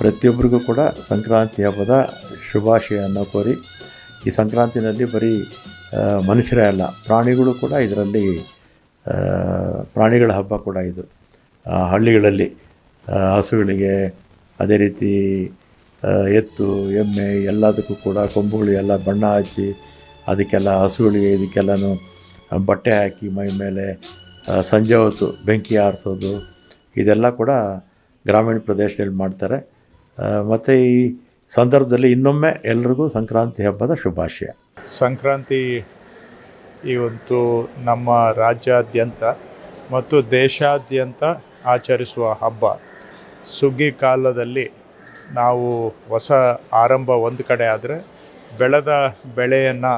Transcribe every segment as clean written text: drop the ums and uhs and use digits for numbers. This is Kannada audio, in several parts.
ಪ್ರತಿಯೊಬ್ಬರಿಗೂ ಕೂಡ ಸಂಕ್ರಾಂತಿ ಹಬ್ಬದ ಶುಭಾಶಯವನ್ನು ಕೋರಿ, ಈ ಸಂಕ್ರಾಂತಿನಲ್ಲಿ ಬರೀ ಮನುಷ್ಯರೇ ಅಲ್ಲ, ಪ್ರಾಣಿಗಳು ಕೂಡ ಇದರಲ್ಲಿ ಪ್ರಾಣಿಗಳ ಹಬ್ಬ ಕೂಡ ಇದು. ಹಳ್ಳಿಗಳಲ್ಲಿ ಹಸುಗಳಿಗೆ, ಅದೇ ರೀತಿ ಎತ್ತು, ಎಮ್ಮೆ ಎಲ್ಲದಕ್ಕೂ ಕೂಡ ಕೊಂಬುಗಳು ಎಲ್ಲ ಬಣ್ಣ ಹಚ್ಚಿ, ಅದಕ್ಕೆಲ್ಲ ಹಸುಗಳಿಗೆ ಇದಕ್ಕೆಲ್ಲನೂ ಬಟ್ಟೆ ಹಾಕಿ ಮೈ ಮೇಲೆ ಸಂಜೆ ಹೊತ್ತು ಬೆಂಕಿ ಆರಿಸೋದು, ಇದೆಲ್ಲ ಕೂಡ ಗ್ರಾಮೀಣ ಪ್ರದೇಶದಲ್ಲಿ ಮಾಡ್ತಾರೆ. ಮತ್ತು ಈ ಸಂದರ್ಭದಲ್ಲಿ ಇನ್ನೊಮ್ಮೆ ಎಲ್ರಿಗೂ ಸಂಕ್ರಾಂತಿ ಹಬ್ಬದ ಶುಭಾಶಯ. ಸಂಕ್ರಾಂತಿ ಇವತ್ತು ನಮ್ಮ ರಾಜ್ಯಾದ್ಯಂತ ಮತ್ತು ದೇಶಾದ್ಯಂತ ಆಚರಿಸುವ ಹಬ್ಬ. ಸುಗ್ಗಿ ಕಾಲದಲ್ಲಿ ನಾವು ಹೊಸ ಆರಂಭ ಒಂದು ಕಡೆ ಆದರೆ, ಬೆಳೆದ ಬೆಳೆಯನ್ನು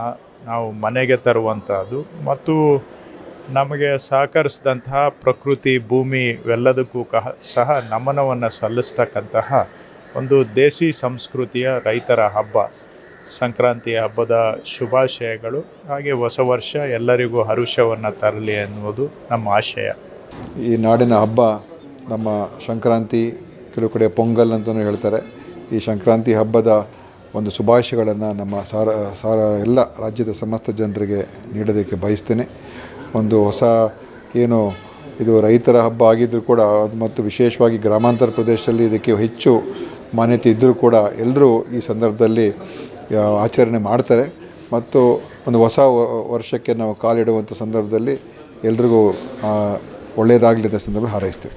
ನಾವು ಮನೆಗೆ ತರುವಂಥದ್ದು ಮತ್ತು ನಮಗೆ ಸಹಕರಿಸಿದಂತಹ ಪ್ರಕೃತಿ, ಭೂಮಿ ಇವೆಲ್ಲದಕ್ಕೂ ಸಹ ನಮನವನ್ನು ಸಲ್ಲಿಸ್ತಕ್ಕಂತಹ ಒಂದು ದೇಸಿ ಸಂಸ್ಕೃತಿಯ ರೈತರ ಹಬ್ಬ. ಸಂಕ್ರಾಂತಿ ಹಬ್ಬದ ಶುಭಾಶಯಗಳು. ಹಾಗೆ ಹೊಸ ವರ್ಷ ಎಲ್ಲರಿಗೂ ಹರುಷವನ್ನು ತರಲಿ ಎನ್ನುವುದು ನಮ್ಮ ಆಶಯ. ಈ ನಾಡಿನ ಹಬ್ಬ ನಮ್ಮ ಸಂಕ್ರಾಂತಿ, ಕೆಲವು ಕಡೆ ಪೊಂಗಲ್ ಅಂತಲೂ ಹೇಳ್ತಾರೆ. ಈ ಸಂಕ್ರಾಂತಿ ಹಬ್ಬದ ಒಂದು ಶುಭಾಶಯಗಳನ್ನು ನಮ್ಮ ಎಲ್ಲ ರಾಜ್ಯದ ಸಮಸ್ತ ಜನರಿಗೆ ನೀಡೋದಕ್ಕೆ ಬಯಸ್ತೇನೆ. ಒಂದು ಹೊಸ ಏನು ಇದು ರೈತರ ಹಬ್ಬ ಆಗಿದ್ದರೂ ಕೂಡ, ಮತ್ತು ವಿಶೇಷವಾಗಿ ಗ್ರಾಮಾಂತರ ಪ್ರದೇಶದಲ್ಲಿ ಇದಕ್ಕೆ ಹೆಚ್ಚು ಮಾನ್ಯತೆ ಇದ್ದರೂ ಕೂಡ ಎಲ್ಲರೂ ಈ ಸಂದರ್ಭದಲ್ಲಿ ಆಚರಣೆ ಮಾಡ್ತಾರೆ. ಮತ್ತು ಒಂದು ಹೊಸ ವರ್ಷಕ್ಕೆ ನಾವು ಕಾಲಿಡುವಂಥ ಸಂದರ್ಭದಲ್ಲಿ ಎಲ್ರಿಗೂ ಒಳ್ಳೆಯದಾಗಲಿ ಅಂತ ಸಂದರ್ಭ ಹಾರೈಸ್ತೇವೆ.